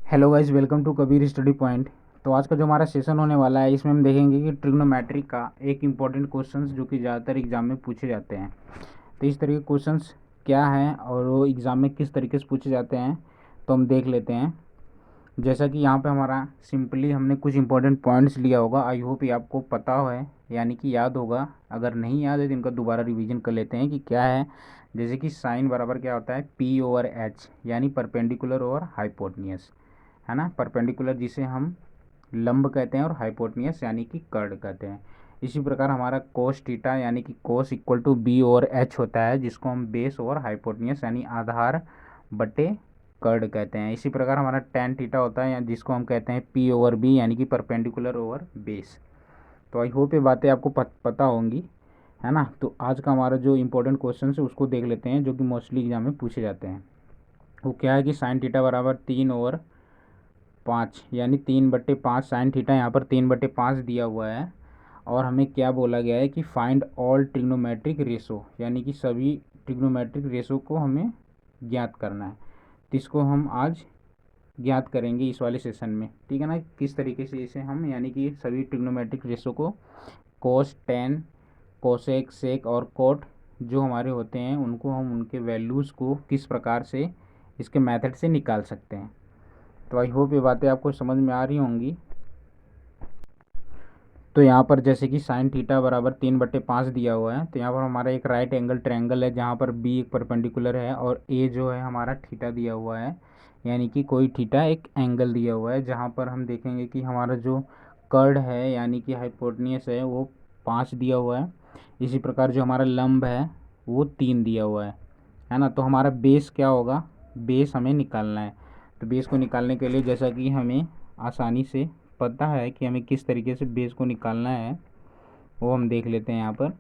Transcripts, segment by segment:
Hello guys, welcome to Kabir study point. तो आज का जो हमारा सेशन होने वाला है, इसमें हम देखेंगे कि ट्रिग्नोमेट्री का एक इम्पॉर्टेंट क्वेश्चंस जो कि ज़्यादातर एग्जाम में पूछे जाते हैं। तो इस तरह के क्वेश्चंस क्या हैं और वो एग्ज़ाम में किस तरीके से पूछे जाते हैं, तो हम देख लेते हैं। जैसा कि यहाँ पे हमारा सिंपली हमने कुछ इंपॉर्टेंट पॉइंट्स लिया होगा। आई होप ये आपको पता है, यानी कि याद होगा। अगर नहीं याद है तो इनका दोबारा रिवीजन कर लेते हैं कि क्या है। जैसे कि साइन बराबर क्या होता है, पी ओवर एच, यानी परपेंडिकुलर ओवर हाइपोटनियस, है ना। परपेंडिकुलर जिसे हम लंब कहते हैं और हाइपोटनियस यानी कि कर्ड कहते हैं। इसी प्रकार हमारा कोस थीटा यानी कि cos equal to B over H होता है, जिसको हम बेस ओवर हाइपोटनियस यानी आधार बटे कर्ड कहते हैं। इसी प्रकार हमारा टेन थीटा होता है, जिसको हम कहते हैं पी ओवर बी यानी कि परपेंडिकुलर ओवर बेस। तो आई होप ये बातें आपको पता होंगी, है ना। तो आज का हमारा जो इम्पोर्टेंट क्वेश्चन है उसको देख लेते हैं, जो कि मोस्टली एग्जाम में पूछे जाते हैं। वो क्या है कि साइन थीटा बराबर 3/5 यानी 3/5 साइन थीटा, यहाँ पर 3/5 दिया हुआ है। और हमें क्या बोला गया है कि फाइंड ऑल ट्रिग्नोमेट्रिक रेशो, यानी कि सभी ट्रिग्नोमेट्रिक रेशो को हमें ज्ञात करना है। तो इसको हम आज ज्ञात करेंगे इस वाले सेशन में, ठीक है ना। किस तरीके से इसे हम, यानी कि सभी ट्रिग्नोमेट्रिक रेशो को कोस, टेन, कोसेक, सेक और कोट जो हमारे होते हैं, उनको हम उनके वैल्यूज़ को किस प्रकार से इसके मेथड से निकाल सकते हैं। तो आई होप ये बातें आपको समझ में आ रही होंगी। तो यहाँ पर जैसे कि साइन थीटा बराबर 3/5 दिया हुआ है, तो यहाँ पर हमारा एक राइट एंगल ट्रायंगल है, जहाँ पर बी एक परपेंडिकुलर है और ए जो है हमारा थीटा दिया हुआ है, यानी कि कोई थीटा एक एंगल दिया हुआ है। जहाँ पर हम देखेंगे कि हमारा जो कर्ड है यानी कि हाइपोटनियस है वो 5 दिया हुआ है। इसी प्रकार जो हमारा लंब है वो 3 दिया हुआ है ना। तो हमारा बेस क्या होगा, बेस हमें निकालना है। तो बेस को निकालने के लिए, जैसा कि हमें आसानी से पता है कि हमें किस तरीके से बेस को निकालना है, वो हम देख लेते हैं यहाँ पर।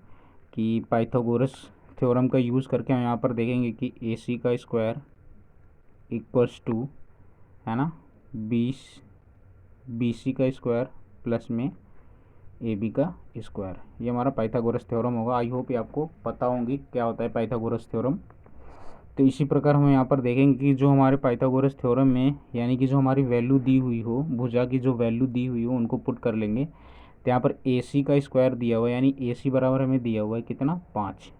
कि पाइथागोरस थ्योरम का यूज़ करके हम यहाँ पर देखेंगे कि ए सी का स्क्वायर इक्वल्स टू, है ना, बी सी का स्क्वायर प्लस में ए बी का स्क्वायर। ये हमारा पाइथागोरस थ्योरम होगा। आई होप ये आपको पता होंगी क्या होता है पाइथागोरस थ्योरम। तो इसी प्रकार हम यहाँ पर देखेंगे कि जो हमारे पाइथागोरस थ्योरम में, यानी कि जो हमारी वैल्यू दी हुई हो, भुजा की जो वैल्यू दी हुई हो उनको पुट कर लेंगे। तो यहाँ पर ए सी का स्क्वायर दिया हुआ है, यानी ए सी बराबर हमें दिया हुआ है कितना, 5।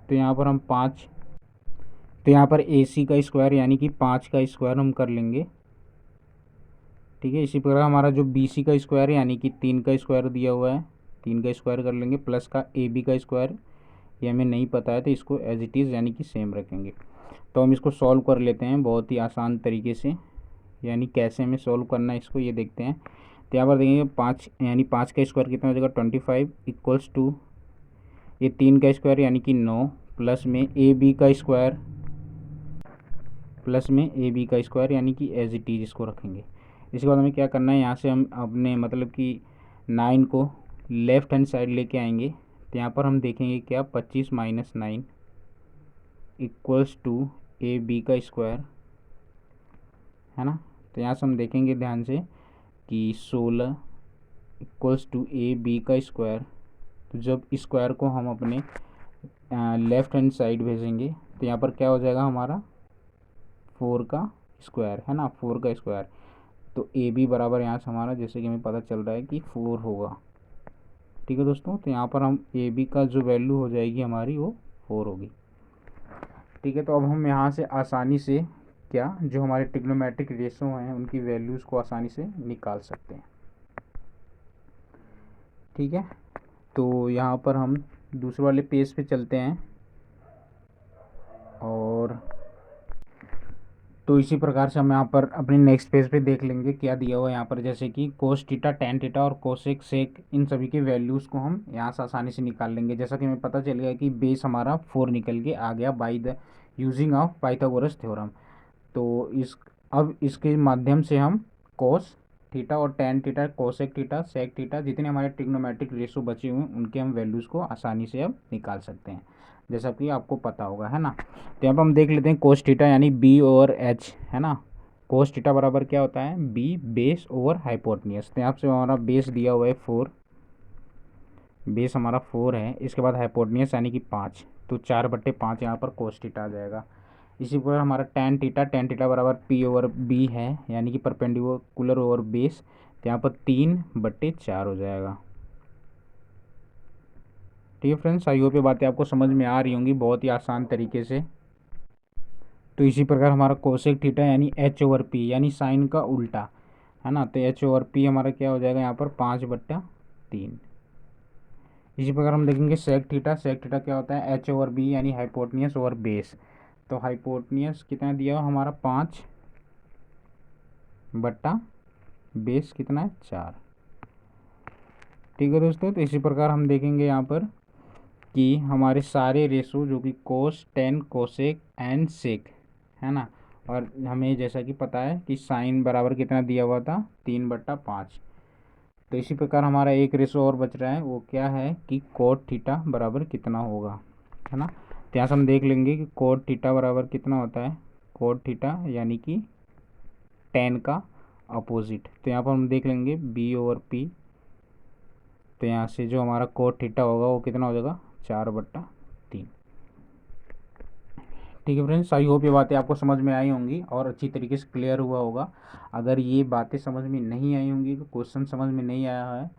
तो यहाँ पर हम 5, तो यहाँ पर ए सी का स्क्वायर यानी कि 5 का स्क्वायर हम कर लेंगे, ठीक है। इसी प्रकार हमारा जो बी सी का स्क्वायर है यानी कि 3 का स्क्वायर दिया हुआ है, 3 का स्क्वायर कर लेंगे, प्लस का ए बी का स्क्वायर, ये हमें नहीं पता है तो इसको एज इट इज़ यानी कि सेम रखेंगे। तो हम इसको सॉल्व कर लेते हैं बहुत ही आसान तरीके से। यानी कैसे हमें सॉल्व करना है इसको, ये देखते हैं। तो यहाँ पर देखेंगे 5 यानी 5 का स्क्वायर कितना हो जाएगा, 25 इक्वल्स टू ये 3 का स्क्वायर यानी कि 9, प्लस में ए बी का स्क्वायर, प्लस में ए बी का स्क्वायर यानी कि एज इट इज इसको रखेंगे। इसके बाद हमें क्या करना है, यहाँ से हम अपने मतलब कि 9 को लेफ्ट हैंड साइड लेके आएंगे। तो यहाँ पर हम देखेंगे क्या, 25 minus 9 equals to A B का स्क्वायर, है ना। तो यहाँ से हम देखेंगे ध्यान से कि 16 इक्वल्स टू ए बी का स्क्वायर। तो जब स्क्वायर को हम अपने लेफ्ट हैंड साइड भेजेंगे तो यहाँ पर क्या हो जाएगा हमारा 4 का स्क्वायर, है ना, 4 का स्क्वायर। तो ए बी बराबर यहाँ से हमारा, जैसे कि हमें पता चल रहा है कि 4 होगा, ठीक है दोस्तों। तो यहाँ पर हम ए बी का जो वैल्यू हो जाएगी हमारी वो 4 होगी, ठीक है। तो अब हम यहाँ से आसानी से क्या, जो हमारे ट्रिग्नोमेट्रिक रेशो हैं उनकी वैल्यूज़ को आसानी से निकाल सकते हैं, ठीक है। तो यहाँ पर हम दूसरे वाले पेज पे चलते हैं और तो इसी प्रकार से हम यहाँ पर अपने नेक्स्ट पेज पे देख लेंगे क्या दिया हुआ है यहाँ पर। जैसे कि कोस थीटा, टेन थीटा और कोसेक, सेक, इन सभी के वैल्यूज़ को हम यहाँ से आसानी से निकाल लेंगे। जैसा कि हमें पता चल गया कि बेस हमारा 4 निकल के आ गया by the using of Pythagoras theorem. तो अब इसके माध्यम से हम कोस थीटा और tan theta, cosec theta, sec theta, जितने हमारे ट्रिग्नोमेट्रिक रेशो बचे हुए हैं उनके हम वैल्यूज़ को आसानी से अब निकाल सकते हैं, जैसा कि आपको पता होगा, है ना। तो यहाँ पर हम देख लेते हैं कोस थीटा यानी बी ओवर एच, है ना। कोस थीटा बराबर क्या होता है, बी बेस ओवर हाइपोटनियस। तो यहाँ से हमारा बेस दिया हुआ है 4, बेस हमारा 4 है। इसके बाद हाइपोटनियस यानी कि 5, तो 4/5 यहाँ पर कोस थीटा आ जाएगा। इसी प्रकार हमारा tan थीटा बराबर P/B है, यानी कि परपेंडिकुलर ओवर बेस, तो यहाँ पर 3/4 हो जाएगा। ठीक है फ्रेंड्स, आई होप ये बातें आपको समझ में आ रही होंगी बहुत ही आसान तरीके से। तो इसी प्रकार हमारा कोसेक थीटा यानी H/P यानी साइन का उल्टा है ना, तो H/P हमारा क्या हो जाएगा यहाँ पर 5/3। इसी प्रकार हम देखेंगे सेक थीटा क्या होता है H/B यानी हाइपोटेन्यूस ओवर बेस, तो हाइपोटेन्यूस कितना दिया हुआ हमारा 5/बेस कितना है 4। ठीक है दोस्तों, तो इसी प्रकार हम देखेंगे यहाँ पर कि हमारे सारे रेशो जो कि कोस, टेन, कोसेक एंड सेक है ना, और हमें जैसा कि पता है कि साइन बराबर कितना दिया हुआ था 3/5। तो इसी प्रकार हमारा एक रेशो और बच रहा है, वो क्या है कि कोट थीटा बराबर कितना होगा, है ना। तो यहाँ से हम देख लेंगे कि कोट थीटा बराबर कितना होता है, कोट थीटा यानी कि टेन का अपोजिट। तो यहाँ पर हम देख लेंगे B/P, तो यहाँ से जो हमारा कोट थीटा होगा वो कितना हो जाएगा 4/3। ठीक है फ्रेंड्स, आई होप ये बातें आपको समझ में आई होंगी और अच्छी तरीके से क्लियर हुआ होगा। अगर ये बातें समझ में नहीं आई होंगी, तो क्वेश्चन समझ में नहीं आया है,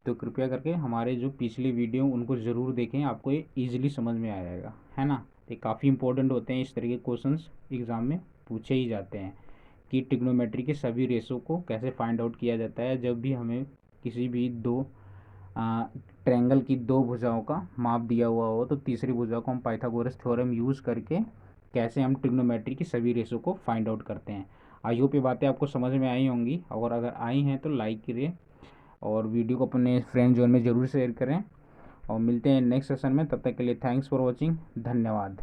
तो कृपया करके हमारे जो पिछली वीडियो उनको ज़रूर देखें, आपको ये ईजिली समझ में आ जाएगा, है ना। ये काफ़ी इंपॉर्टेंट होते हैं, इस तरह के क्वेश्चंस एग्ज़ाम में पूछे ही जाते हैं कि ट्रिग्नोमेट्री के सभी रेशो को कैसे फाइंड आउट किया जाता है। जब भी हमें किसी भी दो ट्रायंगल की दो भुजाओं का माप दिया हुआ हो, तो तीसरी भुजा को हम पाइथागोरस थ्योरम यूज़ करके कैसे हम ट्रिग्नोमेट्री की सभी रेशो को फाइंड आउट करते हैं। आई होप ये बातें आपको समझ में आई होंगी, और अगर आई हैं तो लाइक करिए और वीडियो को अपने फ्रेंड जोन में ज़रूर शेयर करें, और मिलते हैं नेक्स्ट सेशन में। तब तक के लिए थैंक्स फॉर वॉचिंग, धन्यवाद।